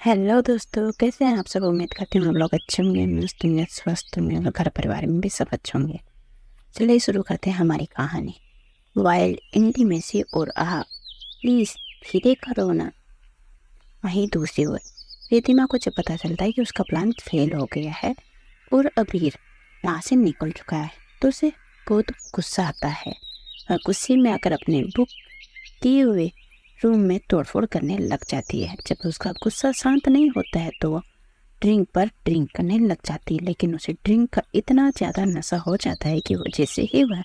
Hello दोस्तों, कैसे हैं आप सब। उम्मीद करती हूँ आप लोग अच्छे होंगे, मस्त होंगे, स्वस्थ होंगे और घर परिवार में भी सब अच्छे होंगे। चलिए शुरू करते हैं हमारी कहानी। वाइल्ड इंटीमेसी और प्लीज धीरे करो ना। वहीं दूसरी ओर रितिमा को जब पता चलता है कि उसका प्लान फेल हो गया है और अबीर वहाँ से निकल चुका है तो उसे बहुत गुस्सा आता है और गुस्से में आकर अपने बुक किए हुए रूम में तोड़फोड़ करने लग जाती है। जब उसका गुस्सा शांत नहीं होता है तो वो ड्रिंक पर ड्रिंक करने लग जाती है, लेकिन उसे ड्रिंक का इतना ज़्यादा नशा हो जाता है कि वो जैसे ही वह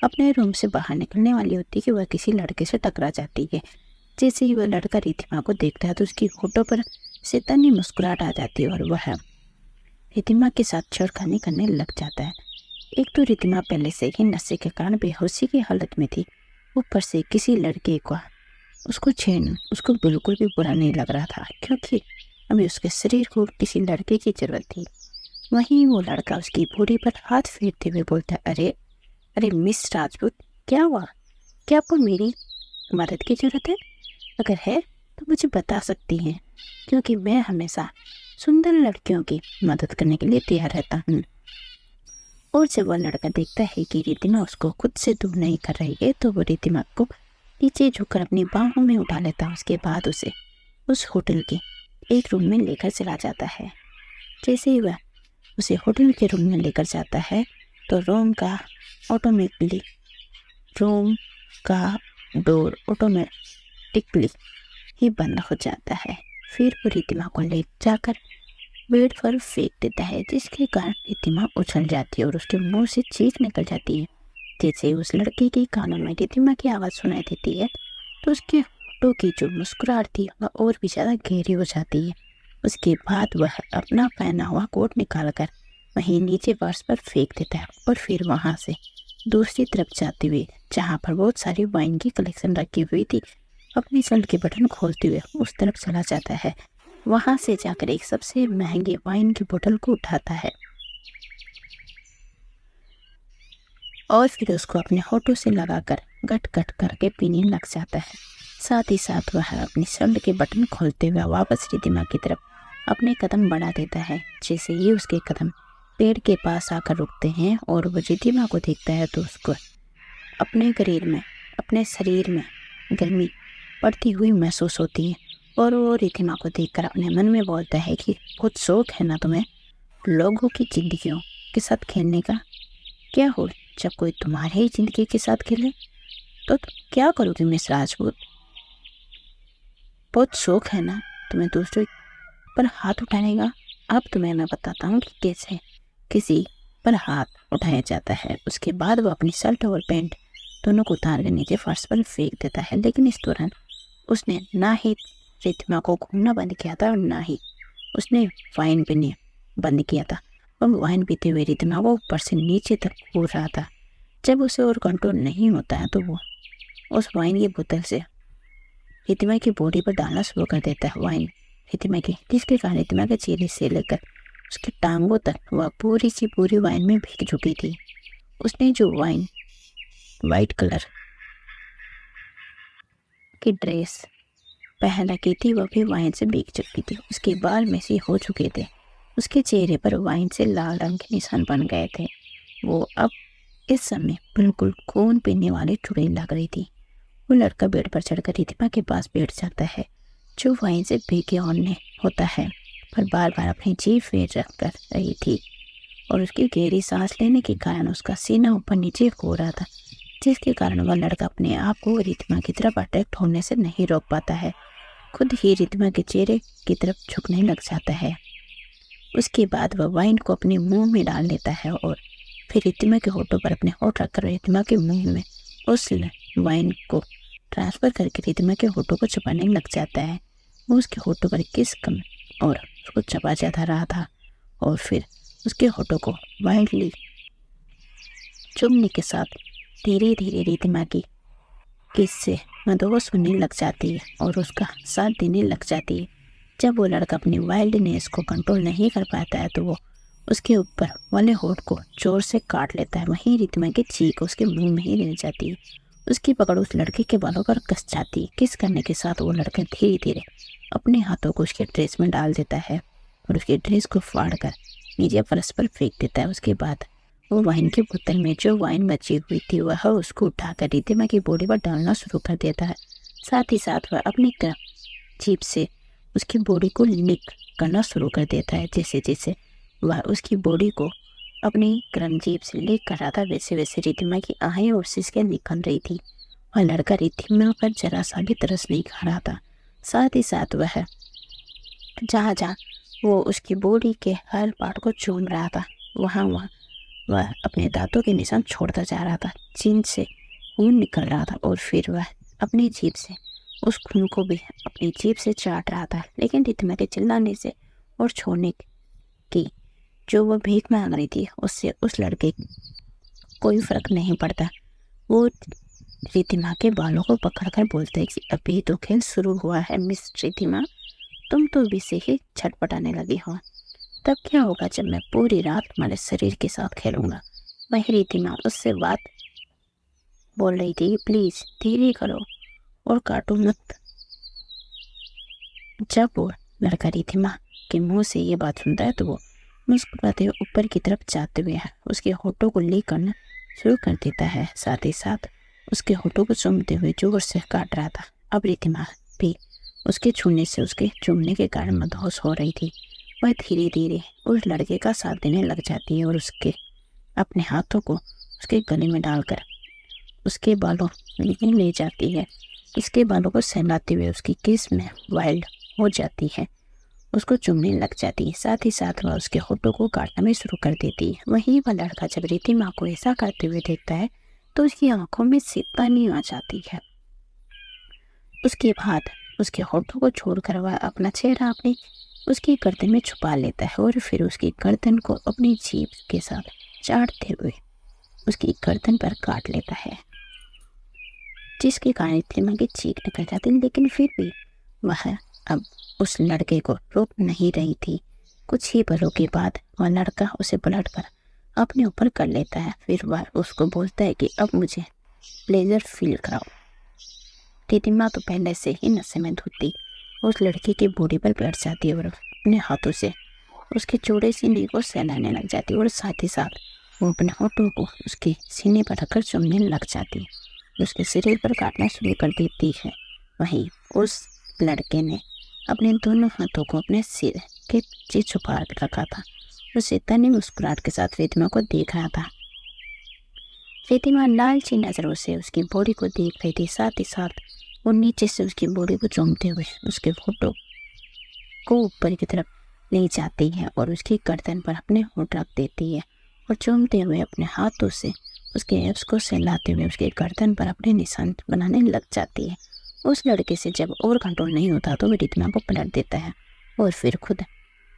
अपने रूम से बाहर निकलने वाली होती है कि वह किसी लड़के से टकरा जाती है। जैसे ही वह लड़का रितिमा को देखता है तो उसकी होठों पर शैतानी मुस्कुराहट आ जाती है और वह रितिमा के साथ छेड़खानी करने लग जाता है। एक तो रितिमा पहले से ही नशे के कारण बेहोशी की हालत में थी, ऊपर से किसी लड़के को उसको छेड़ना उसको बिल्कुल भी बुरा नहीं लग रहा था, क्योंकि अभी उसके शरीर को किसी लड़के की जरूरत थी। वहीं वो लड़का उसकी बॉडी पर हाथ फेरते हुए बोलता, अरे अरे मिस राजपूत, क्या हुआ? क्या आपको मेरी मदद की जरूरत है? अगर है तो मुझे बता सकती हैं, क्योंकि मैं हमेशा सुंदर लड़कियों की मदद करने के लिए तैयार रहता हूँ। और जब वह लड़का देखता है कि रितिमा उसको खुद से दूर नहीं कर रही है तो वो रितिमा को नीचे झुककर अपनी बाहों में उठा लेता है। उसके बाद उसे उस होटल के एक रूम में लेकर चला जाता है। जैसे ही वह उसे होटल के रूम में लेकर जाता है तो ऑटोमेटिकली रूम का डोर ऑटोमेटिकली ही बंद हो जाता है। फिर वो रितिमा को ले जाकर बेड पर फेंक देता है, जिसके कारण रितिमा उछल जाती है और उसके मुंह से चीख निकल जाती है। जैसे उस लड़के के कानों में रितिमा की आवाज़ सुनाई देती है तो उसके होठों की जो मुस्कुराहट थी वह और भी ज़्यादा गहरी हो जाती है। उसके बाद वह अपना पहना हुआ कोट निकालकर वहीं नीचे फर्श पर फेंक देता है और फिर वहाँ से दूसरी तरफ जाते हुए, जहाँ पर बहुत सारी वाइन की कलेक्शन रखी हुई थी, अपनी शर्ट के बटन खोलते हुए उस तरफ चला जाता है। वहाँ से जाकर एक सबसे महंगे वाइन की बोतल को उठाता है और फिर उसको अपने होठों से लगाकर गट गट करके पीने लग जाता है। साथ ही साथ वह अपनी शर्ट के बटन खोलते हुए वापस रितिमा की तरफ अपने कदम बढ़ा देता है। जैसे ही उसके कदम पेड़ के पास आकर रुकते हैं और वो रितिमा को देखता है तो उसको अपने शरीर में गर्मी पड़ती हुई महसूस होती है और वो रितिमा को देखकर अपने मन में बोलता है कि कुछ शौक है ना तुम्हें लोगों की जिंदगियों के साथ खेलने का। क्या हो, जब कोई तुम्हारे ही जिंदगी के साथ खेले तो तुम क्या करोगे मिस राजपूत? बहुत शौक है ना तुम्हें दूसरों पर हाथ उठाने का। अब तुम्हें मैं बताता हूँ कि कैसे किसी पर हाथ उठाया जाता है। उसके बाद वो अपनी शर्ट और पैंट दोनों को उतार कर नीचे फर्श पर फेंक देता है, लेकिन इस दौरान उसने ना ही रितिमा को घूमना बंद किया था और ना ही उसने वाइन पीने बंद किया था। वह वाइन पीते हुए रितिमा को ऊपर से नीचे तक कूद रहा था। जब उसे और कंट्रोल नहीं होता है तो वो उस वाइन की बोतल से रितिमा की बॉडी पर डालना शुरू कर देता है वाइन रितिमा की, जिसके कारण रितिमा के चेहरे से लेकर उसकी टांगों तक वह पूरी की पूरी वाइन में भीग चुकी थी। उसने जो वाइन वाइट कलर की ड्रेस पहन रखी थी वह भी वाइन से भीग चुकी थी। उसके बाल मेसी हो चुके थे, उसके चेहरे पर वाइन से लाल रंग के निशान बन गए थे। वो अब इस समय बिल्कुल खून पीने वाली चुड़ैल लग रही थी। वो लड़का बेड पर चढ़कर रितिमा के पास बैठ जाता है, जो वाइन से भीगे होने होता है, पर बार बार अपनी जीभ फेर रख कर रही थी और उसकी गहरी सांस लेने के कारण उसका सीना ऊपर नीचे हो रहा था, जिसके कारण वह लड़का अपने आप को रितिमा की तरफ अट्रैक्ट होने से नहीं रोक पाता है। खुद ही रितिमा के चेहरे की तरफ झुकने लग जाता है। उसके बाद वह वाइन को अपने मुंह में डाल लेता है और फिर रितिमा के होठों पर अपने होठ रखकर रितिमा के मुंह में उस वाइन को ट्रांसफर करके रितिमा के होठों को चबाने लग जाता है। वो उसके होठों पर किस कम और उसको चबा जाता रहा था और फिर उसके होठों को वाइल्डली चुमने के साथ धीरे धीरे रितिमा की किस से मदहोश होने लग जाती है और उसका साथ देने लग जाती है। जब वो लड़का अपनी वाइल्डनेस को कंट्रोल नहीं कर पाता है तो वो उसके ऊपर वाले होठ को जोर से काट लेता है। वहीं रितिमा की चीख उसके मुंह में ही रह जाती है उसकी पकड़ उस लड़के के बालों पर कस जाती है। किस करने के साथ वो लड़का धीरे धीरे अपने हाथों को उसके ड्रेस में डाल देता है और उसके ड्रेस को फाड़ कर नीचे फर्श पर फेंक देता है। उसके बाद वो वाइन की बोतल में जो वाइन बची हुई थी वह उसको उठाकर रिद्धिमा की बॉडी पर डालना शुरू कर देता है। साथ ही साथ वह अपनी जीभ से उसकी बॉडी को लिक करना शुरू कर देता है। जैसे जैसे वह उसकी बॉडी को अपनी गर्म जीभ से लिक कर रहा था वैसे वैसे रिद्धिमा की आंखें और सिसकें निकल रही थी। वह लड़का रिद्धिमा पर जरा सा भी तरस नहीं खा रहा था। साथ ही साथ वह जहाँ जहाँ वो उसकी बॉडी के हर पार्ट को चूम रहा था वहाँ वह अपने दांतों के निशान छोड़ता जा रहा था। जिन से खून निकल रहा था और फिर वह अपनी जीभ से उस खून को भी अपनी जीभ से चाट रहा था। लेकिन रिद्धिमा के चिल्लाने से और छोड़ने की जो वह भीख मांग रही थी उससे उस लड़के कोई फर्क नहीं पड़ता। वो रिद्धिमा के बालों को पकड़कर बोलते कि अभी तो खेल शुरू हुआ है मिस रिद्धिमा, तुम तो अभी से ही छटपटाने लगी हो। तब क्या होगा जब मैं पूरी रात तुम्हारे शरीर के साथ खेलूंगा। वही रिद्धिमा उससे बात बोल रही थी, प्लीज धीरे करो और काटो मत। जब वो लड़का रिद्धिमा के मुंह से ये बात सुनता है तो वो मुस्कुराते हुए ऊपर की तरफ जाते हुए उसके होठों को ले करना शुरू कर देता है। साथ ही साथ उसके होठों को चूमते हुए जोर से काट रहा था। अब रिद्धिमा भी उसके छूने से उसके चूमने के कारण मदहोश हो रही थी। वह धीरे धीरे उस लड़के का साथ देने लग जाती है और उसके अपने हाथों को उसके गले में डालकर उसके बालों में ले जाती है। इसके बालों को सहलाते हुए उसकी किस में वाइल्ड हो जाती है, उसको चूमने लग जाती है। साथ ही साथ वह उसके होठों को काटना भी शुरू कर देती है। वहीं वह लड़का जब रिद्धिमा को ऐसा करते हुए देखता है तो उसकी आंखों में से पानी आ जाती है। उसके बाद उसके होठों को छोड़कर वह अपना चेहरा अपनी उसकी गर्दन में छुपा लेता है और फिर उसकी गर्दन को अपनी जीभ के साथ चाटते हुए उसकी गर्दन पर काट लेता है, जिसके कारण रिद्धिमा की चीख निकल जाती है। लेकिन फिर भी वह अब उस लड़के को रोक नहीं रही थी। कुछ ही पलों के बाद वह लड़का उसे पलटकर अपने ऊपर कर लेता है। फिर वह उसको बोलता है कि अब मुझे प्लेजर फील कराओ। रिद्धिमा तो पहले से ही नशे में धुत उस लड़के की बॉडी पर बैठ जाती है और अपने हाथों से उसके चौड़े सीने को सहलाने लग जाती है और साथ ही साथ वो अपने होठों को उसके सीने पर रखकर चूमने लग जाती है। उसके शरीर पर काटना शुरू कर देती है। वहीं उस लड़के ने अपने दोनों हाथों को अपने सिर के पीछे छुपा रखा था और शैतानी मुस्कुराहट के साथ रिद्धिमा को देख रहा था। रिद्धिमा लालची नजरों से उसकी बॉडी को देख रही थी। साथ ही साथ वो नीचे से उसकी बॉडी को चूमते हुए उसके फोटो को ऊपर की तरफ ले जाती है और उसकी गर्दन पर अपने होठ रख देती है और चूमते हुए अपने हाथों से उसके एब्स को सहलाते हुए उसके गर्दन पर अपने निशान बनाने लग जाती है। उस लड़के से जब और कंट्रोल नहीं होता तो वह रिद्धिमा को पलट देता है और फिर खुद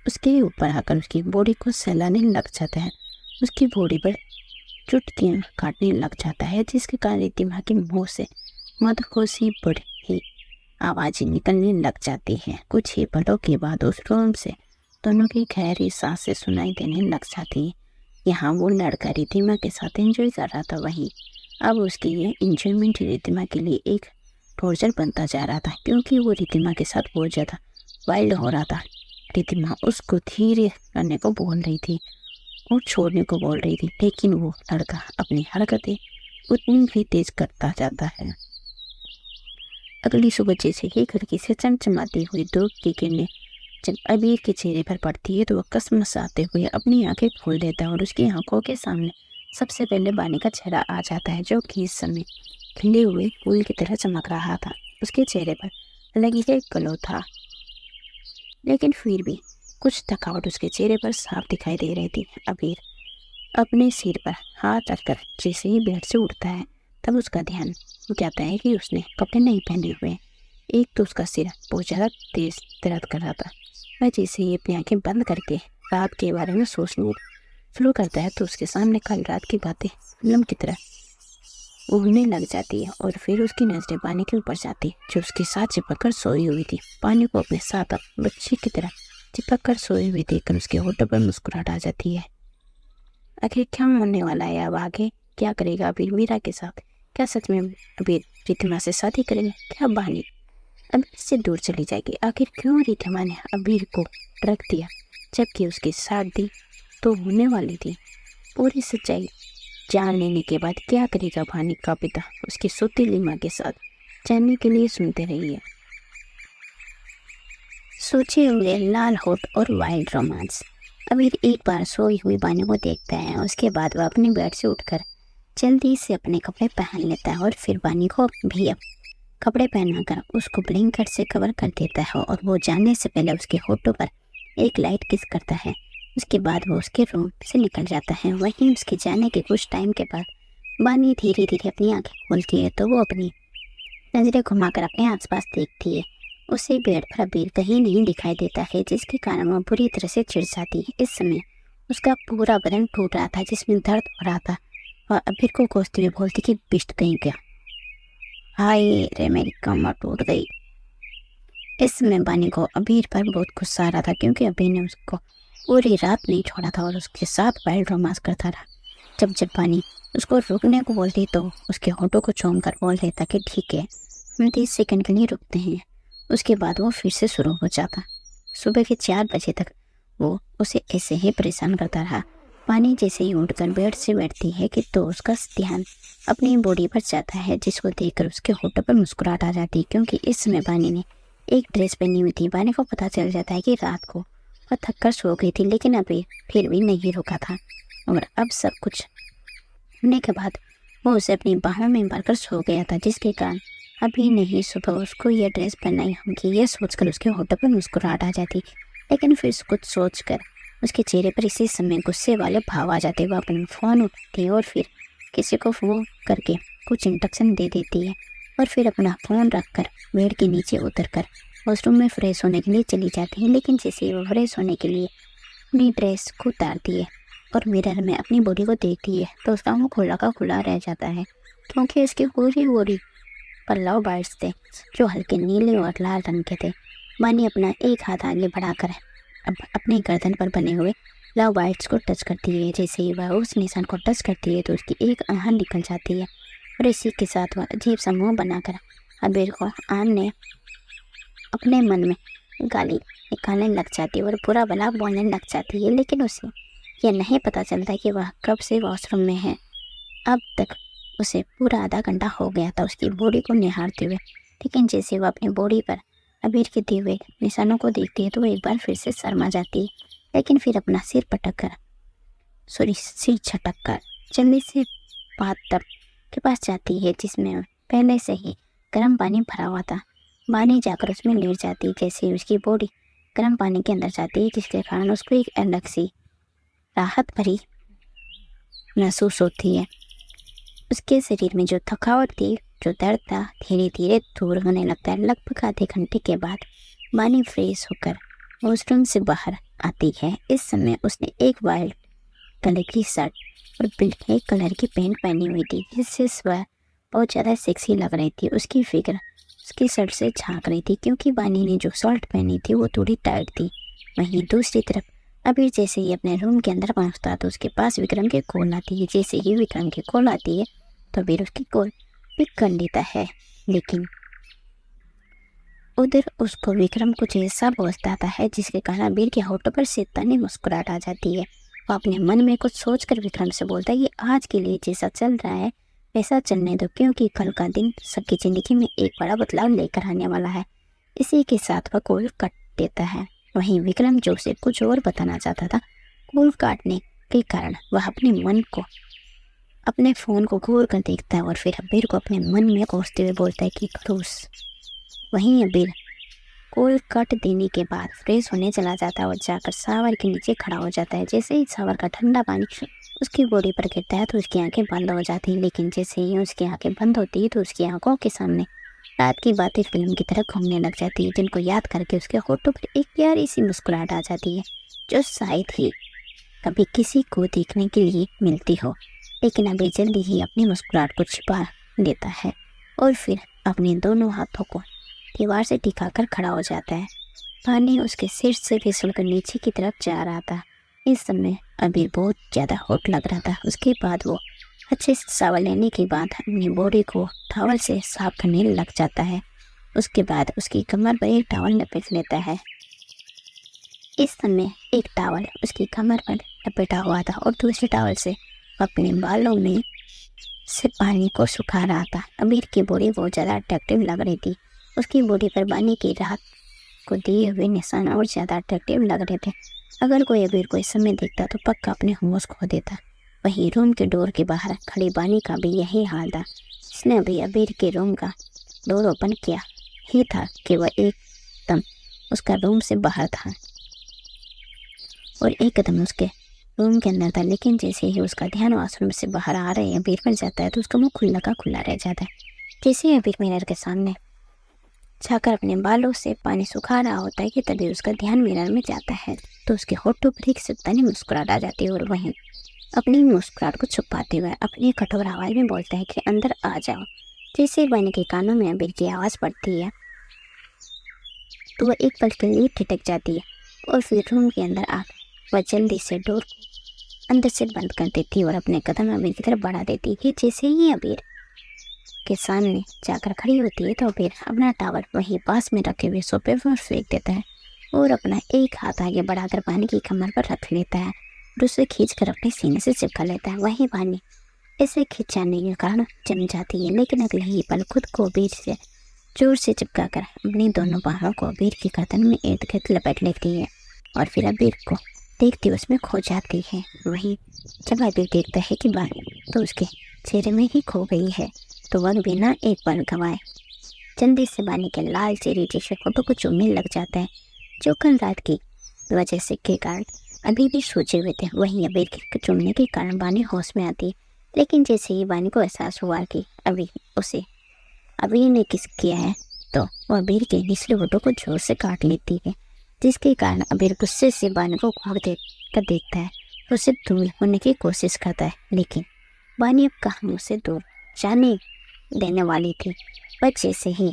उसके ऊपर आकर उसकी बॉडी को सहलाने लग जाता है। उसकी बॉडी पर चुटकियाँ काटने लग जाता है, जिसके कारण रिद्धिमा के मुंह से मदहोशी बड़ी आवाज़ें निकलने लग जाती हैं। कुछ ही पलों के बाद उस रूम से दोनों की गहरी सांसें सुनाई देने लग जाती है। यहाँ वो लड़का रिद्धिमा के साथ एंजॉय कर रहा था, वहीं अब उसकी ये इंजॉयमेंट रिद्धिमा के लिए एक टॉर्चर बनता जा रहा था, क्योंकि वो रिद्धिमा के साथ बहुत ज़्यादा वाइल्ड हो रहा था। रिद्धिमा उसको धीरे करने को बोल रही थी और छोड़ने को बोल रही थी, लेकिन वो लड़का अपनी हरकतें उतनी ही तेज करता जाता है। अगली सुबह जैसे ही खिड़की से चमचमाती हुई धूप की किरणें जब अबीर के चेहरे पर पड़ती है तो वह कसमसाते हुए अपनी आंखें खोल देता है और उसकी आंखों के सामने सबसे पहले बानी का चेहरा आ जाता है, जो कि इस समय खिले हुए फूल की तरह चमक रहा था। उसके चेहरे पर अलग ही एक ग्लो था, लेकिन फिर भी कुछ थकावट उसके चेहरे पर साफ दिखाई दे रही थी। अबीर अपने सिर पर हाथ रखकर जैसे ही बेड से उठता है तब उसका ध्यान जाता है कि उसने कपड़े नहीं पहने हुए। एक तो उसका सिर बहुत ज़्यादा तेज दर्द कर रहा था। वह जैसे ही अपनी आंखें बंद करके रात के बारे में सोचने शुरू करता है तो उसके सामने कल रात की बातें फिल्म की तरह उड़ने लग जाती है और फिर उसकी नजरें पानी के ऊपर जाती जो उसके साथ चिपक कर सोई हुई थी। पानी को अपने साथ बच्चे की तरह चिपक कर सोई हुई देखकर उसके होठों पर मुस्कुराहट आ जाती है। आखिर क्या होने वाला है, अब आगे क्या करेगा अबीर मीरा के साथ, क्या सच में अबीर रिधिमा से शादी करेंगे? क्या बानी अबीर से दूर चली जाएगी? आखिर क्यों रिधिमा ने अबीर को रख दिया जबकि उसकी शादी तो होने वाली थी? पूरी सच्चाई जान लेने के बाद क्या करेगा बानी का पिता उसकी सौतेली माँ के साथ, जानने के लिए सुनते रहिए। सोचे हुए लाल होठ और वाइल्ड रोमांस। अबीर एक बार सोई हुई बानी को देखता है, उसके बाद वह अपने बेड से उठकर जल्दी से अपने कपड़े पहन लेता है और फिर बानी को भी कपड़े पहनाकर उसको ब्लैंकेट से कवर कर देता है और वो जाने से पहले उसके होठों पर एक लाइट किस करता है। उसके बाद वो उसके रूम से निकल जाता है। वहीं उसके जाने के कुछ टाइम के बाद बानी धीरे धीरे अपनी आंखें खोलती है तो वो अपनी नजरें घुमाकर अपने आसपास देखती है। उसे बेड पर अबीर कहीं नहीं दिखाई देता है, जिसके कारण वह बुरी तरह से चिढ़ जाती है। इस समय उसका पूरा बदन टूट रहा था, जिसमें दर्द हो रहा था। वह अबीर को कोसते हुए बोलती कि बिष्ट कहीं क्या, हाय रे मेरी कमर टूट गई। इस समय बानी को अबीर पर बहुत गुस्सा आ रहा था, क्योंकि अबीर ने उसको पूरी रात नहीं छोड़ा था और उसके साथ वाइल्ड रोमांस करता रहा। जब जब बानी उसको रुकने को बोलती तो उसके होठों को चूम कर बोल देता कि ठीक है, हम 30 सेकंड के लिए रुकते हैं। उसके बाद वो फिर से शुरू हो जाता। सुबह के 4 बजे तक वो उसे ऐसे ही परेशान करता रहा। पानी जैसे ही उठकर बेड से बैठती है कि तो उसका ध्यान अपनी बॉडी पर जाता है, जिसको देखकर उसके होठों पर मुस्कुराहट आ जाती है, क्योंकि इस समय बानी ने एक ड्रेस पहनी हुई थी। बानी को पता चल जाता है कि रात को वह थककर सो गई थी, लेकिन अभी फिर भी नहीं रुका था। और अब सब कुछ होने के बाद वो उसे अपनी बाहों में भरकर सो गया था, जिसके कारण अभी नहीं सुबह उसको यह ड्रेस पहनाई होगी। यह सोचकर उसके होठों पर मुस्कुराहट आ जाती, लेकिन फिर कुछ सोचकर उसके चेहरे पर इसी समय गुस्से वाले भाव आ जाते। वह अपना फ़ोन उठाती है और फिर किसी को फ़ोन करके कुछ इंस्ट्रक्शन दे देती है और फिर अपना फ़ोन रखकर बेड के नीचे उतरकर वॉशरूम में फ्रेश होने के लिए चली जाती है। लेकिन जैसे ही वो फ्रेश होने के लिए अपनी ड्रेस को उतारती है और मिरर में अपनी बॉडी को देखती है तो उसका मुँह खुला का खुला रह जाता है, क्योंकि उसकी पूरी बॉडी पर लव बर्ड्स थे जो हल्के नीले और लाल रंग के थे। बानी अपना एक हाथ आगे बढ़ाकर अब अपने गर्दन पर बने हुए लव बर्ड्स को टच करती है। जैसे ही वह उस निशान को टच करती है तो उसकी एक आहन निकल जाती है और इसी के साथ वह अजीब सा मुँह बनाकर अबीर को आने अपने मन में गाली निकालने लग जाती है और बुरा भला बोलने लग जाती है। लेकिन उसे यह नहीं पता चलता कि वह कब से वॉशरूम में है। अब तक उसे पूरा आधा घंटा हो गया था उसकी बॉडी को निहारते हुए, लेकिन जैसे वह अपनी बॉडी पर अबीर के दिए हुए निशानों को देखती है तो वह एक बार फिर से शर्मा जाती है, लेकिन फिर अपना सिर छटक कर जल्दी से बाथटब के पास जाती है, जिसमें पहले से ही गर्म पानी भरा हुआ था। बानी जाकर उसमें लेट जाती है। जैसे ही उसकी बॉडी गर्म पानी के अंदर जाती है, जिसके कारण उसको एक अलग सी राहत भरी महसूस होती है। उसके शरीर में जो थकावट थी, जो दर्द था, धीरे धीरे दूर होने लगता है। लगभग आधे घंटे के बाद बानी फ्रेश होकर वॉशरूम से बाहर आती है। इस समय उसने एक वाइल्ड कलर की शर्ट और ब्लैक कलर की पैंट पहनी हुई थी, जिससे वह बहुत ज़्यादा सेक्सी लग रही थी। उसकी फिगर उसकी शर्ट से झांक रही थी, क्योंकि बानी ने जो शर्ट पहनी थी वो थोड़ी टाइट थी। वहीं दूसरी तरफ अबीर जैसे ही अपने रूम के अंदर पहुंचता तो उसके पास विक्रम की कॉल आती है। जैसे ही विक्रम की कॉल आती है तो अबीर उसकी कॉल पिक कर लेता है, लेकिन उधर उसको विक्रम कुछ ऐसा बोलता है जिसके कारण अबीर के होठों पर शैतानी मुस्कुराहट आ जाती है। वो अपने मन में कुछ सोचकर विक्रम से बोलता है, ये आज के लिए जैसा चल रहा है वैसा चलने दो, क्योंकि कल का दिन सबकी ज़िंदगी में एक बड़ा बदलाव लेकर आने वाला है। इसी के साथ वह कॉल काट देता है। वहीं विक्रम जो उसे कुछ और बताना चाहता था, कॉल काटने के कारण वह अपने मन को अपने फ़ोन को घूर कर देखता है और फिर अबीर को अपने मन में कोसते हुए बोलता है कि खड़ूस। वहीं अबीर कॉल कट देने के बाद फ्रेश होने चला जाता है और जाकर शावर के नीचे खड़ा हो जाता है। जैसे ही शावर का ठंडा पानी उसकी बॉडी पर गिरता है तो उसकी आंखें बंद हो जाती हैं, लेकिन जैसे ही उसकी आंखें बंद होती है तो उसकी आंखों के सामने रात की बातें फिल्म की तरह घूमने लग जाती है, जिनको याद करके उसके होठों पर एक प्यारी सी मुस्कुराहट आ जाती है, जो शायद ही कभी किसी को देखने के लिए मिलती हो। लेकिन अभी जल्दी ही अपनी मुस्कुराहट को छिपा लेता है और फिर अपने दोनों हाथों को दीवार से टिकाकर खड़ा हो जाता है। पानी उसके सिर से फिसलकर नीचे की तरफ जा रहा था। इस समय अबीर बहुत ज़्यादा हॉट लग रहा था। उसके बाद वो अच्छे से शावर लेने के बाद अपनी बॉडी को टॉवल से साफ करने लग जाता है। उसके बाद उसकी कमर पर एक टॉवल लपेट लेता है। इस समय एक टॉवल उसकी कमर पर लपेटा हुआ था और दूसरे टॉवल से अपने बालों में से पानी को सुखा रहा था। अबीर की बॉडी बहुत ज़्यादा अट्रैक्टिव लग रही थी। उसकी बॉडी पर पानी की राहत को दिए हुए निशान और ज़्यादा अट्रैक्टिव लग रहे थे। अगर कोई अबीर को इस समय देखता तो पक्का अपने होश खो देता। वहीं रूम के डोर के बाहर खड़ी बानी का भी यही हाल था। उसने अभी अबीर के रूम का डोर ओपन किया ही था कि वह एकदम उसका रूम से बाहर था और एक कदम उसके रूम के अंदर था। लेकिन जैसे ही उसका ध्यान वॉशरूम से बाहर आ रहे अबीर पर जाता है तो उसका मुंह खुला का खुला रह जाता है। जैसे ही अबीर मिरर के सामने जाकर अपने बालों से पानी सुखा रहा होता है कि तभी उसका ध्यान मिरर में जाता है तो उसके होठों पर एक सत्तानी मुस्कुराहट आ जाती है और वहीं अपनी मुस्कुराहट को छुपाते हुए अपनी कठोर आवाज़ में बोलता है कि अंदर आ जाओ। जैसे ही बानी के कानों में अबीर की आवाज़ पड़ती है तो वह एक पल के लिए ठिठक जाती है और फिर रूम के अंदर आकर वह जल्दी से डोर को अंदर से बंद कर देती है और अपने कदम अबीर की तरफ बढ़ा देती है। जैसे ही अबीर के सामने जाकर खड़ी होती है तो अबीर अपना टॉवल वहीं पास में रखे हुए सोफे पर फेंक देता है और अपना एक हाथ आगे बढ़ाकर पानी की कमर पर रख लेता है और उसे खींचकर अपने सीने से चिपका लेता है। वहीं पानी इसे खिंचाने के कारण जम जाती है, लेकिन अगले ही पल खुद को अबीर से जोर से चिपकाकर अपनी दोनों बाहों को अबीर की गर्दन में इर्द गिर्द लपेट लेती है और फिर अबीर को देखती उसमें खो जाती है। वहीं जब अबीर देखता है कि बानी तो उसके चेहरे में ही खो गई है तो वह बिना एक पल गंवाए जल्दी से बानी के लाल चेहरे जैसे फोटो को चूमने लग जाता है जो कल रात की वजह से के कारण अभी भी सोचे हुए थे। वहीं अबीर के चूमने के कारण बानी होश में आती है, लेकिन जैसे ही बानी को एहसास हुआ कि अबीर ने किस किया है तो वह अबीर के निचले होठों को जोर से काट लेती है, जिसके कारण अबीर गुस्से से बानी को घूर कर देखता है, उसे दूर होने की कोशिश करता है। लेकिन बानी अब कहाँ उसे दूर जाने देने वाली थी। वह जैसे ही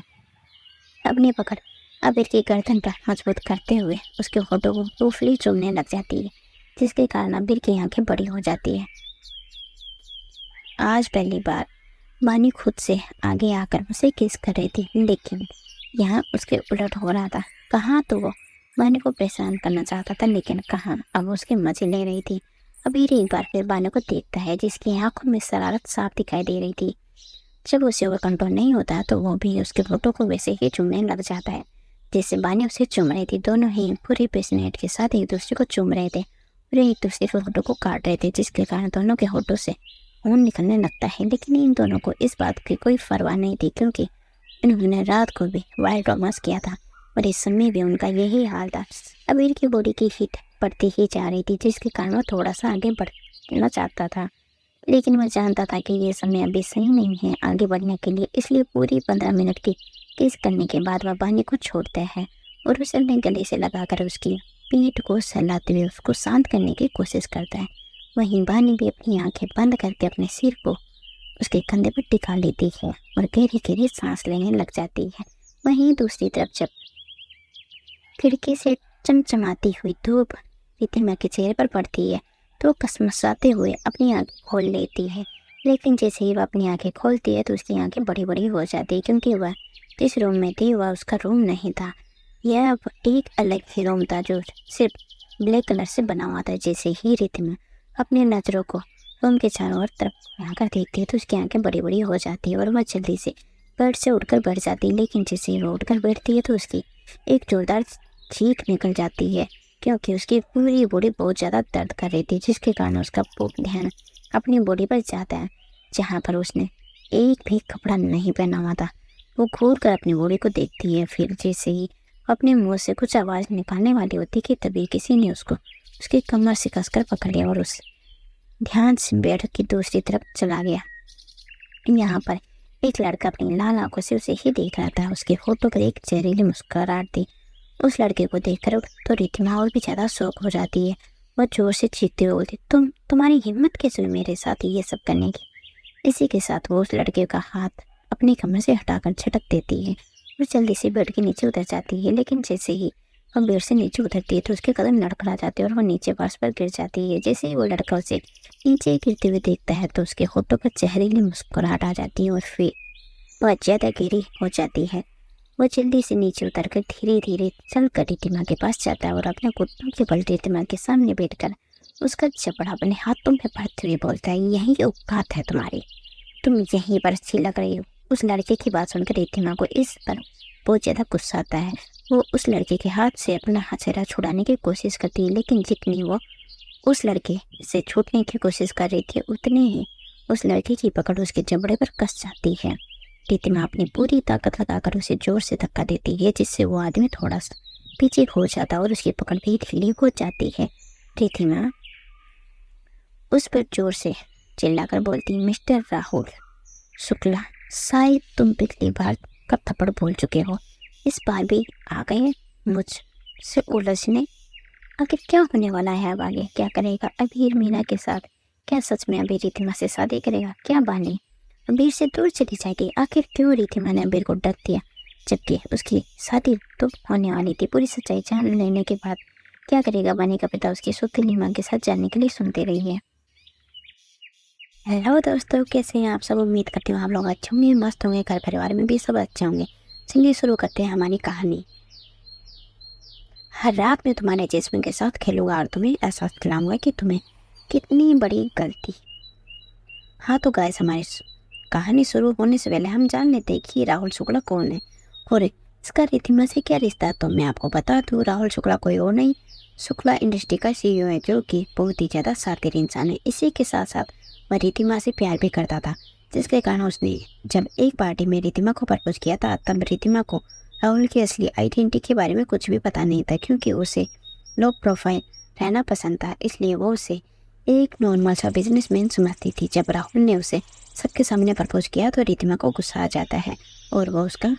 अपनी पकड़ अबीर की गर्दन पर मजबूत करते हुए उसके होठों को टूफली चूमने लग जाती है, जिसके कारण अबीर की आंखें बड़ी हो जाती है। आज पहली बार बानी खुद से आगे आकर उसे किस कर रही थी, लेकिन यहाँ उसके उलट हो रहा था। कहाँ तो वो बानी को परेशान करना चाहता था, लेकिन कहाँ अब उसके मजे ले रही थी। अबीर एक बार फिर बानी को देखता है जिसकी आंखों में शरारत साफ दिखाई दे रही थी। जब उसे ओवर कंट्रोल नहीं होता तो वो भी उसके फोटो को वैसे ही चूमने लग जाता है जैसे बानी उसे चूम रही थी। दोनों ही पूरी पेशनेट के साथ एक दूसरे को चूम रहे थे और एक दूसरे के होठों को काट रहे थे, जिसके कारण दोनों के होठों से खून निकलने लगता है। लेकिन इन दोनों को इस बात की कोई परवाह नहीं थी, क्योंकि इन्होंने रात को भी वाइल्ड रोमांस किया था और इस समय भी उनका यही हाल था। अबीर की बॉडी की हीट बढ़ती ही जा रही थी, जिसके कारण वो थोड़ा सा आगे बढ़ना चाहता था, लेकिन वह जानता था कि ये समय अभी सही नहीं है आगे बढ़ने के लिए। इसलिए पूरी 15 मिनट की किस करने के बाद वह बानी को छोड़ता है और उसे अपने गले से लगाकर उसकी पीठ को सहलाते हुए उसको शांत करने की कोशिश करता है। वहीं बानी भी अपनी आंखें बंद करके अपने सिर को उसके कंधे पर टिका लेती है और गहरी गहरी सांस लेने लग जाती है। वहीं दूसरी तरफ जब खिड़की से चमचमाती हुई धूप रितिमा के चेहरे पर पड़ती है तो कसमसाते हुए अपनी आंखें खोल लेती है। लेकिन जैसे ही वह अपनी आंखें खोलती है तो उसकी आंखें बड़ी बड़ी हो जाती है, क्योंकि वह जिस रूम में थी वह उसका रूम नहीं था। यह अब एक अलग ही रूम था जो सिर्फ ब्लैक कलर से बना हुआ था। जैसे ही रितिमा अपनी नज़रों को रूम के चारों ओर तरफ घुमाकर देखती है तो उसकी आंखें बड़ी बड़ी हो जाती है और वह जल्दी से बेड से उठकर बैठ जाती है। लेकिन जैसे ही वह उठकर बैठती है तो उसकी एक जोरदार चीख निकल जाती है, क्योंकि उसकी पूरी बॉडी बहुत ज़्यादा दर्द कर रही थी, जिसके कारण उसका ध्यान अपनी बॉडी पर जाता है जहाँ पर उसने एक भी कपड़ा नहीं पहना हुआ था। वो घूर कर अपनी बॉडी को देखती है। फिर जैसे ही अपने मुंह से कुछ आवाज़ निकालने वाली होती कि तभी किसी ने उसको उसकी कमर से कसकर पकड़ लिया और उस ध्यान से बेड की दूसरी तरफ चला गया। यहाँ पर एक लड़का अपनी लाल आंखों से उसे ही देख रहा था। उसके होठों पर एक जहरीली मुस्कुराहट थी। उस लड़के को देखकर तो रितिमा और भी ज़्यादा शौक हो जाती है। वह जोर से चीखते हुए बोलती, तुम्हारी हिम्मत कैसे हुई मेरे साथ ये सब करने की। इसी के साथ वो उस लड़के का हाथ अपनी कमर से हटाकर झटक देती है और जल्दी से बेड के नीचे उतर जाती है। लेकिन जैसे ही और बेड से नीचे उतरती है तो उसके कदम लड़खड़ा जाते हैं और वो नीचे फर्श पर गिर जाती है। जैसे ही वो लड़का उसे नीचे गिरते हुए देखता है तो उसके होठों पर जहरीली मुस्कुराहट आ जाती है और फिर वह ज़्यादा गहरी हो जाती है। वो जल्दी से नीचे उतरकर धीरे धीरे चलकर रितिमा के पास जाता है और अपने घुटनों के बल रितिमा के सामने बैठकर उसका जबड़ा अपने हाथों में पकड़ते हुए बोलता है, यही औकात है तुम्हारी, तुम यहीं पर अच्छी लग रही हो। उस लड़के की बात सुनकर रितिमा को इस पर बहुत ज़्यादा गुस्सा आता है। वो उस लड़के के हाथ से अपना हथेला छुड़ाने की कोशिश करती है, लेकिन जितनी वो उस लड़के से छूटने की कोशिश कर रही थी उतनी ही उस लड़के की पकड़ उसके जबड़े पर कस जाती है। रितिमा अपनी पूरी ताकत लगाकर उसे जोर से धक्का देती है, जिससे वो आदमी थोड़ा सा पीछे हो जाता है और उसकी पकड़ भी ढीली हो जाती है। रितिमा उस पर जोर से चिल्लाकर बोलती, मिस्टर राहुल शुक्ला, शायद तुम पिछली बार का थप्पड़ भूल चुके हो, इस बार भी आ गए मुझसे उलझने। आखिर क्या होने वाला है अब आगे, क्या करेगा अबीर मीना के साथ? क्या सच में अबीर रितिमा से शादी करेगा? क्या बानी अबीर से दूर चली जाएगी? आखिर क्यों रितिमा ने अबीर को डर दिया, जबकि उसकी शादी तो होने वाली थी? पूरी सच्चाई जान लेने के बाद क्या करेगा बानी का पिता उसकी सुतीली मां के साथ जानने के लिए? सुनते रहिए। हेलो दोस्तों, कैसे हैं आप सब? उम्मीद करती हूँ आप लोग अच्छे होंगे, मस्त होंगे, घर परिवार में भी सब अच्छे होंगे। चलिए शुरू करते हैं हमारी कहानी। हर रात मैं तुम्हारे जिस्म के साथ खेलूंगा और तुम्हें एहसास दिलाऊंगा कि तुम्हें कितनी बड़ी गलती। हाँ तो गाइस, हमारी कहानी शुरू होने से पहले हम जान लेते हैं कि राहुल शुक्ला कौन है और इसका रितिमा से क्या रिश्ता है। तो मैं आपको बता दूँ, राहुल शुक्ला कोई और नहीं, शुक्ला इंडस्ट्री का CEO है, जो कि बहुत ही ज़्यादा शातिर इंसान है। इसी के साथ साथ वह रितिमा से प्यार भी करता था, जिसके कारण उसने जब एक पार्टी में रितिमा को प्रपोज किया था, तब रितिमा को राहुल की असली आइडेंटिटी के बारे में कुछ भी पता नहीं था, क्योंकि उसे लो प्रोफाइल रहना पसंद था। इसलिए वो उसे एक नॉर्मल सा बिजनेसमैन समझती थी। जब राहुल ने उसे सबके सामने प्रपोज किया तो रितिमा को गुस्सा आ जाता है और वो उसका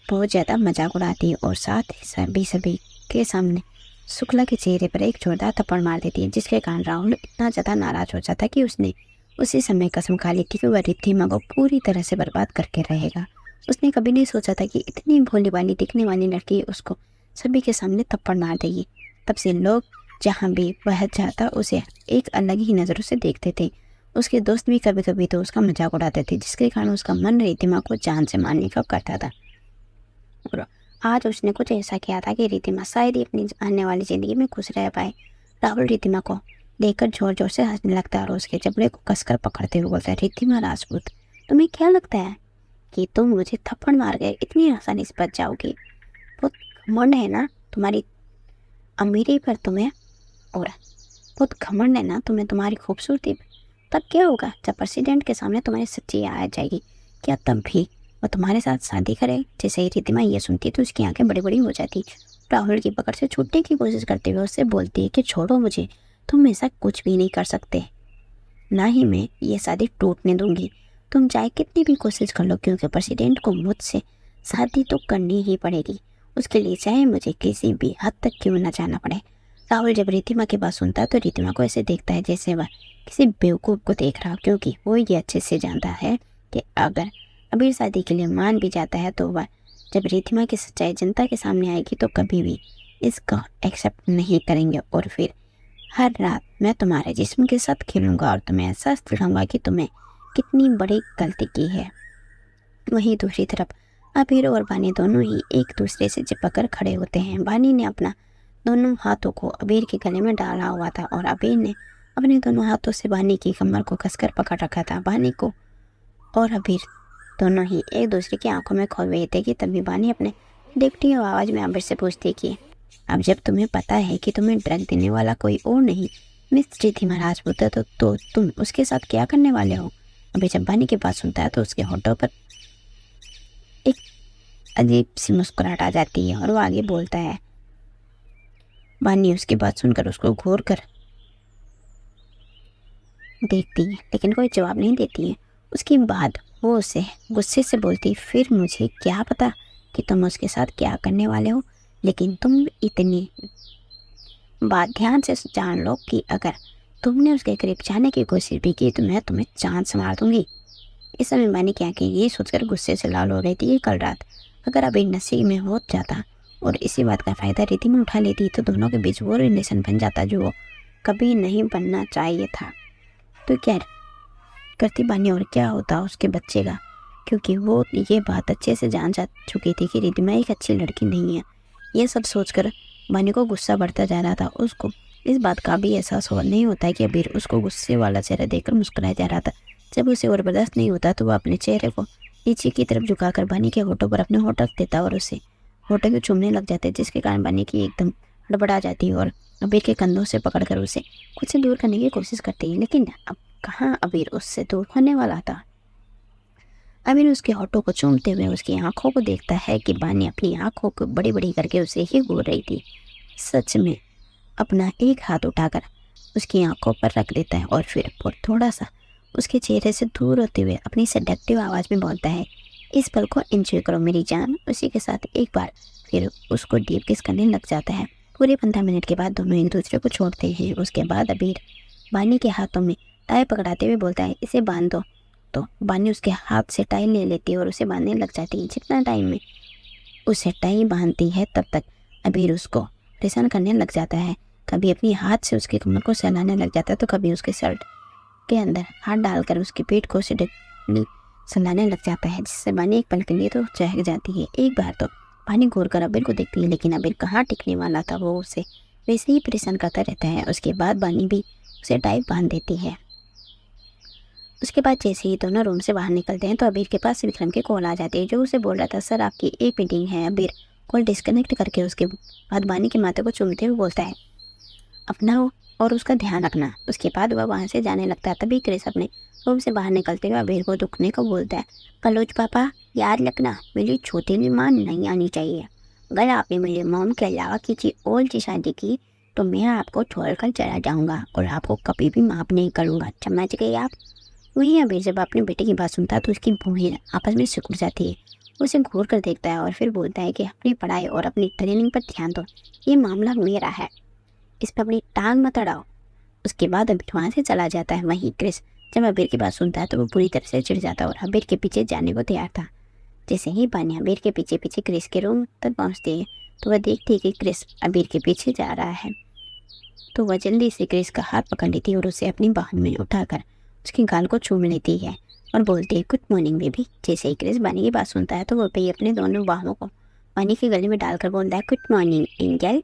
बहुत ज़्यादा मजाक उड़ाती है और साथ ही सभी के सामने शुक्ला के चेहरे पर एक जोरदार थप्पड़ मार देती है, जिसके कारण राहुल इतना ज़्यादा नाराज हो जाता कि उसने उसी समय कसम खा ली थी कि वह रितिमा को पूरी तरह से बर्बाद करके रहेगा। उसने कभी नहीं सोचा था कि इतनी भोली भाली दिखने वाली लड़की उसको सभी के सामने थप्पड़ मार देगी। तब से लोग जहाँ भी वह जाता उसे एक अलग ही नज़रों से देखते थे। उसके दोस्त भी कभी कभी तो उसका मजाक उड़ाते थे, जिसके कारण उसका मन रितिमा को जान से मारने का करता था। और आज उसने कुछ ऐसा किया था कि रितिमा शायद ही अपनी आने वाली ज़िंदगी में खुश रह पाए। राहुल रितिमा को देखकर जोर जोर से हंसने लगता है और उसके जबड़े को कसकर पकड़ते हुए बोलता है, रितिमा राजपूत, तुम्हें क्या लगता है कि तुम मुझे थप्पड़ मार गए इतनी आसानी से बच जाओगी? बहुत घमंड है ना तुम्हारी अमीरी पर तुम्हें, और बहुत घमंड है ना तुम्हें तुम्हारी खूबसूरती पर। तब क्या होगा जब प्रेसिडेंट के सामने तुम्हारी सच्चाई आ जाएगी? क्या तब भी वो तुम्हारे साथ शादी करे? जैसे ही रितिमा ये सुनती तो उसकी आंखें बड़ी बड़ी हो जाती। राहुल की पकड़ से छूटने की कोशिश करते हुए उससे बोलती है कि छोड़ो मुझे, तुम ऐसा कुछ भी नहीं कर सकते, ना ही मैं ये शादी टूटने दूंगी। तुम चाहे कितनी भी कोशिश कर लो, क्योंकि प्रेसिडेंट को मुझसे शादी तो करनी ही पड़ेगी, उसके लिए चाहे मुझे किसी भी हद तक क्यों ना जाना पड़े। राहुल जब रितिमा की बात सुनता है तो रितिमा को ऐसे देखता है जैसे वह किसी बेवकूफ़ को देख रहा हो, क्योंकि वो ये अच्छे से जानता है कि अगर अबीर शादी के लिए मान भी जाता है तो वह जब रितिमा की सच्चाई जनता के सामने आएगी तो कभी भी इसका एक्सेप्ट नहीं करेंगे। और फिर हर रात मैं तुम्हारे जिस्म के साथ खेलूंगा और तुम्हें एहसास दिलाऊंगा कि तुमने कितनी बड़ी गलती की है। वहीं दूसरी तरफ अबीर और बानी दोनों ही एक दूसरे से चिपक कर खड़े होते हैं। बानी ने अपना दोनों हाथों को अबीर के गले में डाला हुआ था और अबीर ने अपने दोनों हाथों से बानी की कमर को कसकर पकड़ रखा था। बानी को और अबीर दोनों ही एक दूसरे की आंखों में खो गए थे कि तभी बानी अपने डिप्टी आवाज़ में अबीर से पूछती कि अब जब तुम्हें पता है कि तुम्हें ड्रग देने वाला कोई और नहीं मिस रितिमा राजपूत है, तो तुम उसके साथ क्या करने वाले हो? अभी जब बानी की बात सुनता है तो उसके होठों पर एक अजीब सी मुस्कुराहट आ जाती है और वो आगे बोलता है। बानी उसकी बात सुनकर उसको घूर कर देखती है, लेकिन कोई जवाब नहीं देती है। उसके बाद वो उसे गुस्से से बोलती, फिर मुझे क्या पता कि तुम उसके साथ क्या करने वाले हो, लेकिन तुम इतनी बात ध्यान से जान लो कि अगर तुमने उसके करीब जाने की कोशिश भी की तो मैं तुम्हें जान से मार दूंगी। इस समय बानी की आंखें ये सोचकर गुस्से से लाल हो रही थी कि कल रात अगर अभी नसीब में हो जाता और इसी बात का फ़ायदा रिद्धिमा उठा लेती तो दोनों के बीच वो रिलेशन बन जाता जो कभी नहीं बनना चाहिए था। तो क्या करती बानी और क्या होता उसके बच्चे का, क्योंकि वो ये बात अच्छे से जान जा चुकी थी कि रिद्धिमा एक अच्छी लड़की नहीं है। ये सब सोचकर बानी को गुस्सा बढ़ता जा रहा था। उसको इस बात का भी एहसास नहीं होता है कि अबीर उसको गुस्से वाला चेहरा देखकर मुस्कुराया जा रहा था। जब उसे और बर्दाश्त नहीं होता तो वह अपने चेहरे को नीचे की तरफ झुकाकर बानी के होठों पर अपने होठ रख देता और उसे होठों को चूमने लग जाते, जिसके कारण बानी की एकदम हड़बड़ा जाती है और अबीर के कंधों से पकड़कर उसे खुद से दूर करने की कोशिश करती है। लेकिन अब कहाँ अबीर उससे दूर होने वाला था। अबीर उसके होठों को चूमते हुए उसकी आंखों को देखता है कि बानी अपनी आंखों को बड़ी बड़ी करके उसे ही घूर रही थी। सच में अपना एक हाथ उठाकर उसकी आंखों पर रख देता है और फिर थोड़ा सा उसके चेहरे से दूर होते हुए अपनी सेडक्टिव आवाज़ में बोलता है, इस पल को एंजॉय करो मेरी जान। उसी के साथ एक बार फिर उसको डीप किस करने लग जाता है। पूरे 15 मिनट के बाद दोनों एक दूसरे को छोड़ते हैं। उसके बाद अबीर बानी के हाथों में टाई पकड़ाते हुए बोलता है, इसे बांध दो। तो बानी उसके हाथ से टाई ले लेती है और उसे बांधने लग जाती है। जितना टाइम में उसे टाई बांधती है तब तक अबीर उसको परेशान करने लग जाता है। कभी अपनी हाथ से उसके कमर को सहलाने लग जाता है तो कभी उसके शर्ट के अंदर हाथ डालकर उसकी पीठ को सहलाने लग जाता है, जिससे बानी एक पल के लिए तो चहक जाती है। एक बार तो बानी घूर कर अबीर को देखती है, लेकिन अबीर कहाँ टिकने वाला था, वो उसे वैसे ही परेशान करता रहता है। उसके बाद बानी भी उसे टाई बांध देती है। उसके बाद जैसे ही दोनों रूम से बाहर निकलते हैं तो अबीर के पास विक्रम की कॉल आ जाती है, जो उसे बोल रहा था, सर आपकी एक मीटिंग है। अबीर कॉल डिस्कनेक्ट करके उसके बाद बानी के माथे को चूमते हुए बोलता है, अपना और उसका ध्यान रखना। उसके बाद वह वहाँ से जाने लगता है। तभी क्रिस अपने रूम से बाहर निकलते हुए अबीर को दुखने को बोलता है, कलोज पापा याद रखना, मेरी छोटी माँ नहीं आनी चाहिए। अगर आपने मेरे मॉम के अलावा किसी और की शादी की तो मैं आपको छोड़कर चला जाऊँगा और आपको कभी भी माफ़ नहीं करूँगा, समझ गए आप। वहीं अबीर जब अपने बेटे की बात सुनता है तो उसकी भौहें आपस में सिकुड़ जाती है। उसे घूर कर देखता है और फिर बोलता है कि अपनी पढ़ाई और अपनी ट्रेनिंग पर ध्यान दो, ये मामला मेरा है, इस पर अपनी टांग मत अड़ाओ। उसके बाद अबीर वहाँ से चला जाता है। वहीं क्रिस जब अबीर की बात सुनता है तो वो पूरी तरह से चिढ़ जाता है और अबीर के पीछे जाने को तैयार था। जैसे ही बानी अबीर के पीछे पीछे क्रिस के रूम तक पहुँचती है तो वह देखती है कि क्रिस अबीर के पीछे जा रहा है। तो वह जल्दी से क्रिस का हाथ पकड़ लेती है और उसे अपनी बाहों में उठाकर उसके गाल को चूम लेती है और बोलती है, गुड मॉर्निंग बेबी। जैसे ही क्रिस बानी की बात सुनता है तो वह भी अपने दोनों बाहों को बानी के गले में डालकर बोलता है, गुड मॉर्निंग एंजल।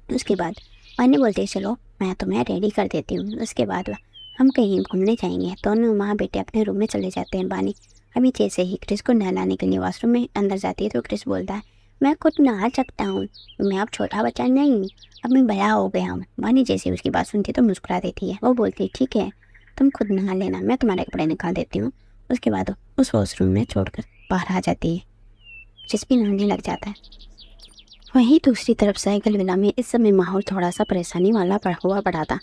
उसके बाद बानी बोलती है, चलो मैं तुम्हें रेडी कर देती हूँ। उसके बाद हम कहीं घूमने जाएंगे। दोनों माँ बेटे अपने रूम में चले जाते हैं। बानी अभी जैसे ही क्रिस को नहलाने के लिए वॉशरूम में अंदर जाती है तो क्रिस बोलता है, मैं खुद नहा सकता हूँ, मैं अब छोटा बच्चा नहीं, अब मैं बड़ा हो गया हूँ। बानी जैसे उसकी बात सुनती है तो मुस्कुरा देती है। वो बोलती है, ठीक है तुम खुद नहा लेना, मैं तुम्हारे कपड़े निकाल देती हूँ। उसके बाद उस वॉशरूम में छोड़कर बाहर आ जाती है। क्रिस भी नहाने लग जाता है। वहीं दूसरी तरफ साइकिल विला में इस समय माहौल थोड़ा सा परेशानी वाला हुआ पड़ा था,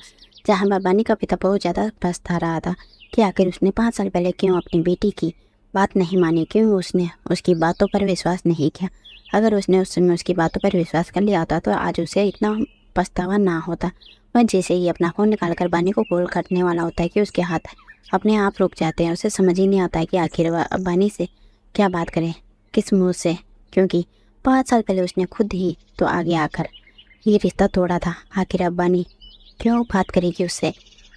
जहाँ बानी का पिता बहुत ज़्यादा पछता रहा था कि आखिर उसने 5 साल पहले क्यों अपनी बेटी की बात नहीं मानी, क्यों उसने उसकी बातों पर विश्वास नहीं किया। अगर उसने उस समय उसकी बातों पर विश्वास कर लिया होता तो आज उसे इतना पछतावा ना होता। वह जैसे ही अपना फ़ोन निकाल कर बानी को कॉल करने वाला होता है कि उसके हाथ अपने आप रुक जाते हैं। उसे समझ ही नहीं आता है कि आखिर वह अब बानी से क्या बात करे, किस मुँह से, क्योंकि 5 साल पहले उसने खुद ही तो आगे आकर ये रिश्ता तोड़ा था। आखिर अब बानी क्यों बात करेगी उससे।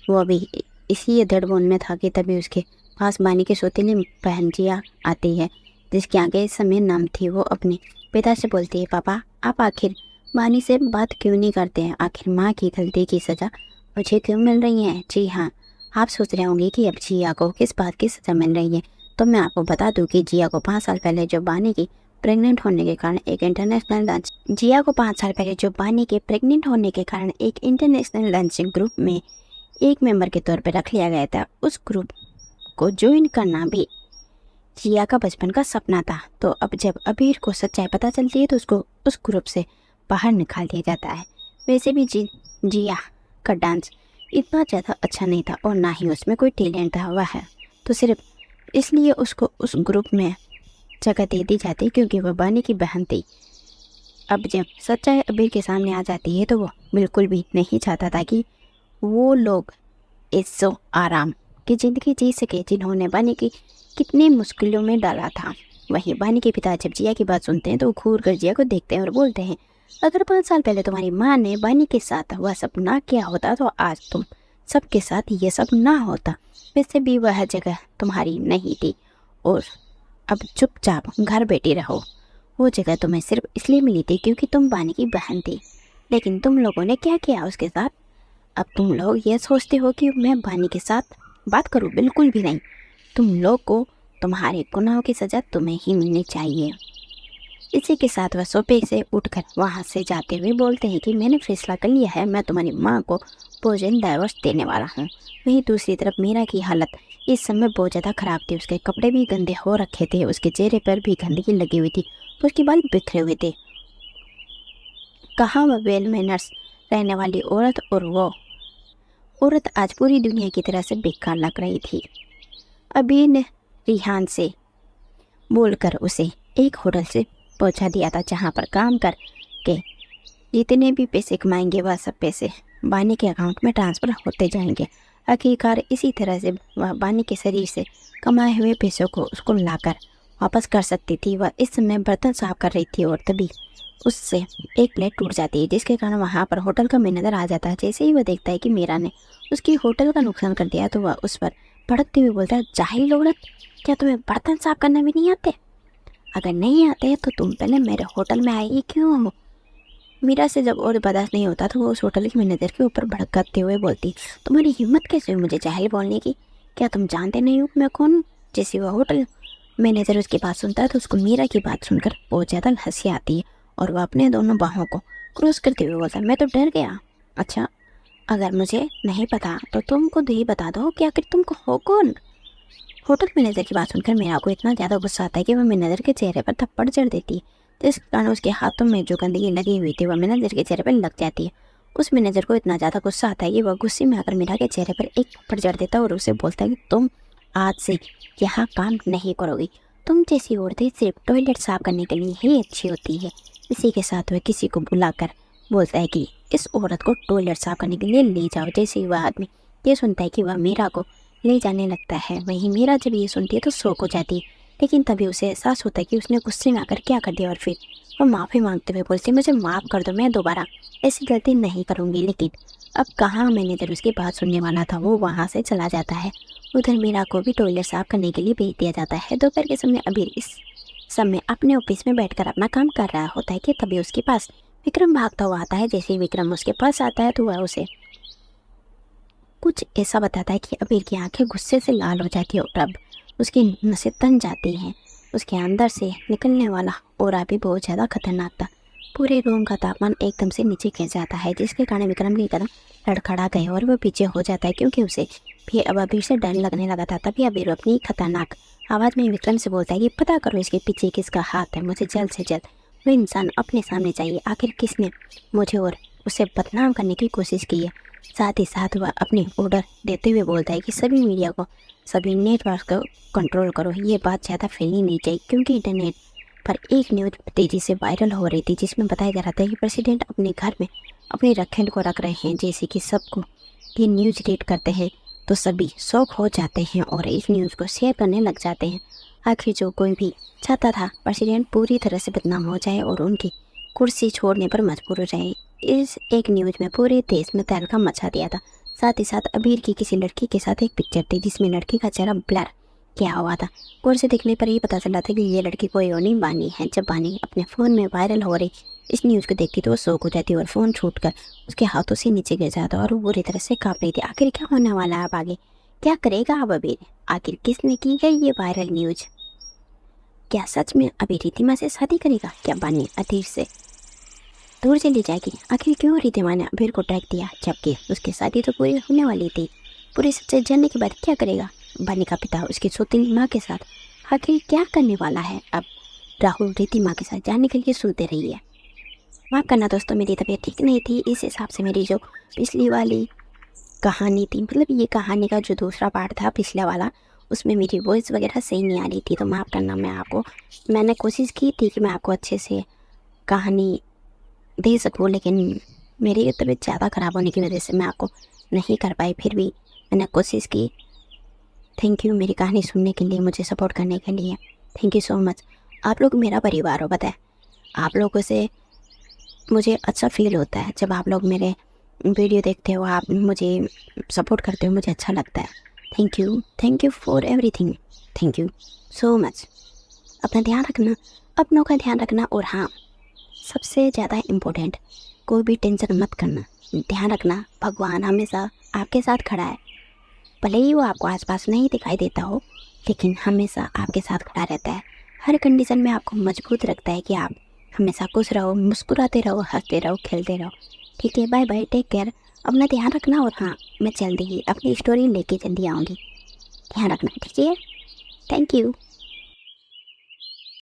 वो अभी इसी दड़बोन में था कि तभी उसके पास बानी की सौतेली बहन जिया आती है, जिसके आगे इस समय नाम थी। वो अपने पिता से बोलती है, पापा आप आखिर बानी से बात क्यों नहीं करते हैं, आखिर माँ की गलती की सज़ा मुझे क्यों मिल रही है। जी हाँ, आप सोच रहे होंगे कि अब जिया को किस बात की सज़ा मिल रही है, तो मैं आपको बता दूं कि जिया को 5 साल पहले जो बानी की प्रेग्नेंट होने के कारण एक इंटरनेशनल डांसिंग ग्रुप में एक मेंबर के तौर पर रख लिया गया था। उस ग्रुप को ज्वाइन करना भी जिया का बचपन का सपना था। तो अब जब अबीर को सच्चाई पता चलती है तो उसको उस ग्रुप से बाहर निकाल दिया जाता है। वैसे भी जिया का डांस इतना ज़्यादा अच्छा नहीं था और ना ही उसमें कोई टैलेंट था। वह है तो सिर्फ इसलिए उसको उस ग्रुप में जगह दे दी जाती क्योंकि वह बानी की बहन थी। अब जब सच्चाई अबीर के सामने आ जाती है तो वो बिल्कुल भी नहीं चाहता था कि वो लोग इज्जो आराम की ज़िंदगी जी सके जिन्होंने बानी की कितनी मुश्किलों में डाला था। वहीं बानी के पिता जब जिया की बात सुनते हैं तो घूर कर जिया को देखते हैं और बोलते हैं, अगर 5 साल पहले तुम्हारी माँ ने बानी के साथ वह सब ना किया होता तो आज तुम सबके साथ ये सब ना होता। वैसे भी वह जगह तुम्हारी नहीं थी और अब चुपचाप घर बैठी रहो। वो जगह तुम्हें सिर्फ इसलिए मिली थी क्योंकि तुम बानी की बहन थी, लेकिन तुम लोगों ने क्या किया उसके साथ? अब तुम लोग ये सोचते हो कि मैं बानी के साथ बात करूं? बिल्कुल भी नहीं। तुम लोग को तुम्हारे गुनाहों की सज़ा तुम्हें ही मिलनी चाहिए। इसी के साथ वह सोफे से उठकर वहाँ से जाते हुए बोलते हैं कि मैंने फैसला कर लिया है, मैं तुम्हारी माँ को भोजन डाइवोर्स देने वाला हूँ। वहीं दूसरी तरफ मीरा की हालत इस समय बहुत ज़्यादा ख़राब थी। उसके कपड़े भी गंदे हो रखे थे, उसके चेहरे पर भी गंदगी लगी हुई थी, उसके बाल बिखरे हुए थे। कहाँ वह वेल मैनर्स रहने वाली औरत, और वो औरत आज पूरी दुनिया की तरह से बेकार लग रही थी। अभी ने रिहान से बोलकर उसे एक होटल से पहुंचा दिया था जहां पर काम कर के जितने भी पैसे कमाएंगे वह सब पैसे बानी के अकाउंट में ट्रांसफ़र होते जाएंगे। आखिरकार इसी तरह से वह बानी के शरीर से कमाए हुए पैसों को उसको लाकर वापस कर सकती थी। वह इस समय बर्तन साफ कर रही थी और तभी उससे एक प्लेट टूट जाती है, जिसके कारण वहाँ पर होटल का मैनेजर आ जाता है। जैसे ही वह देखता है कि मीरा ने उसकी होटल का नुकसान कर दिया तो वह उस पर भड़कते हुए बोलता है, जाहिल औरत, क्या तुम्हें बर्तन साफ करना भी नहीं आते? अगर नहीं आते तो तुम पहले मेरे होटल में आई क्यों हो? मीरा से जब और बर्दाश्त नहीं होता तो वो उस होटल के मैनेजर के ऊपर भड़कते हुए बोलती, तुम्हारी हिम्मत कैसे हुई मुझे जाहिल बोलने की? क्या तुम जानते नहीं हो मैं कौन हूँ? जैसे वह होटल मैनेजर उसकी बात सुनता है तो उसको मीरा की बात सुनकर बहुत ज़्यादा हंसी आती है और वह अपने दोनों बाहों को क्रॉस करते हुए बोलता है, मैं तो डर गया। अच्छा, अगर मुझे नहीं पता तो तुम खुद ही बता दो कि आखिर तुम हो कौन? होटल मैनेजर की बात सुनकर मीरा को इतना ज़्यादा गुस्सा आता है कि वह मैनेजर के चेहरे पर थप्पड़ जड़ देती है, जिस कारण उसके हाथों में जो गंदगी लगी हुई थी वह मैनेजर के चेहरे पर लग जाती है। उस मैनेजर को इतना ज़्यादा गुस्सा आता है कि वह गुस्से में आकर मीरा के चेहरे पर एक थप्पड़ जड़ देता है और उसे बोलता है कि तुम आज से यहाँ काम नहीं करोगी। तुम जैसी औरतें सिर्फ टॉयलेट साफ करने के लिए ही अच्छी होती है। इसी के साथ वह किसी को बुलाकर बोलता है कि इस औरत को टॉयलेट साफ करने के लिए ले जाओ। जैसे ही वह आदमी ये सुनता है कि वह मीरा को ले जाने लगता है, वहीं मीरा जब ये सुनती है तो शौक हो जाती है, लेकिन तभी उसे एहसास होता है कि उसने गुस्से में आकर क्या कर दिया और फिर वह माफ़ी मांगते हुए बोलती है, मुझे माफ़ कर दो, मैं दोबारा ऐसी गलती नहीं करूँगी। लेकिन अब कहाँ मैनेजर उसकी बात सुनने वाला था, वो वहाँ से चला जाता है। उधर मीरा को भी टॉयलेट साफ करने के लिए भेज दिया जाता है। दोपहर के समय अबीर इस समय अपने ऑफिस में बैठकर अपना काम कर रहा होता है कि तभी उसके पास विक्रम भागता हुआ आता है। जैसे ही विक्रम उसके पास आता है तो वह उसे कुछ ऐसा बताता है कि अबीर की आंखें गुस्से से लाल हो जाती है और अब उसकी नसें तन जाती हैं। उसके अंदर से निकलने वाला ऑरा भी बहुत ज़्यादा खतरनाक था। पूरे रूम का तापमान एकदम से नीचे गिर जाता है, जिसके कारण विक्रम की कदम लड़खड़ा गए और वह पीछे हो जाता है क्योंकि उसे भी अब अबीर से डर लगने लगा था। तभी अबीर अपनी खतरनाक आवाज़ में विक्रम से बोलता है कि पता करो इसके पीछे किसका हाथ है, मुझे जल्द से जल्द वो इंसान अपने सामने चाहिए। आखिर किसने मुझे और उसे बदनाम करने की कोशिश की है? साथ ही साथ वह अपनी ऑर्डर देते हुए बोलता है कि सभी मीडिया को, सभी नेटवर्क को कंट्रोल करो। ये बात ज़्यादा फैलनी नहीं चाहिए क्योंकि इंटरनेट पर एक न्यूज़ तेज़ी से वायरल हो रही थी जिसमें बताया जा रहा था कि प्रेसिडेंट अपने घर में अपने रखेल को रख रहे हैं। जैसे कि सबको ये न्यूज़ रीड करते हैं तो सभी शौक हो जाते हैं और इस न्यूज़ को शेयर करने लग जाते हैं। आखिर जो कोई भी चाहता था प्रेसिडेंट पूरी तरह से बदनाम हो जाए और उनकी कुर्सी छोड़ने पर मजबूर हो जाए, इस एक न्यूज़ में पूरे देश में तहलका मचा दिया था। साथ ही साथ अबीर की किसी लड़की के साथ एक पिक्चर थी जिसमें लड़की का चेहरा ब्लर किया हुआ था। गौर से देखने पर ये पता चला था कि ये लड़की कोई और नहीं बानी है। जब बानी अपने फ़ोन में वायरल हो रही इस न्यूज़ को देखती तो वो शौक हो जाती और फ़ोन छूटकर उसके हाथों से नीचे गिर जाता और वो बुरी तरह से काँप रही थी। आखिर क्या होने वाला है अब आगे, क्या करेगा अब अबीर? आखिर किसने की है ये वायरल न्यूज़? क्या सच में अबीर रितिमा से शादी करेगा? क्या बानी अतीर से दूर चली जाएगी? आखिर क्यों रितिमा ने अबीर को टैग दिया जबकि उसकी शादी तो पूरी होने वाली थी? पूरी सच्चाई जानने के बाद क्या करेगा बानी का पिता उसकी सौतेली माँ के साथ? आखिर क्या करने वाला है अब राहुल रितिमा के साथ? जानने के लिए सुनते रहिए। माफ़ करना दोस्तों, मेरी तबीयत ठीक नहीं थी, इस हिसाब से मेरी जो पिछली वाली कहानी थी, मतलब ये कहानी का जो दूसरा पार्ट था पिछला वाला, उसमें मेरी वॉइस वगैरह सही नहीं आ रही थी, तो माफ़ करना। मैंने कोशिश की थी कि मैं आपको अच्छे से कहानी दे सकूँ, लेकिन मेरी तबीयत ज़्यादा ख़राब होने की वजह से मैं आपको नहीं कर पाई। फिर भी मैंने कोशिश की। थैंक यू मेरी कहानी सुनने के लिए, मुझे सपोर्ट करने के लिए। Thank you so much. आप लोग मेरा परिवार हो, पता है। आप लोगों से मुझे अच्छा फील होता है जब आप लोग मेरे वीडियो देखते हो, आप मुझे सपोर्ट करते हो, मुझे अच्छा लगता है। Thank you for everything. Thank you so much. अपना ध्यान रखना, अपनों का ध्यान रखना, और हाँ, सबसे ज़्यादा इम्पोर्टेंट, कोई भी टेंशन मत करना। ध्यान रखना, भगवान हमेशा आपके साथ खड़ा है। भले ही वो आपको आसपास नहीं दिखाई देता हो, लेकिन हमेशा आपके साथ खड़ा रहता है। हर कंडीशन में आपको मजबूत रखता है कि आप हमेशा खुश रहो, मुस्कुराते रहो, हंसते रहो, खेलते रहो। ठीक है, बाय बाय, टेक केयर, अपना ध्यान रखना। और हाँ, मैं जल्दी ही अपनी स्टोरी लेके जल्दी आऊँगी। ध्यान रखना, ठीक है। Thank you.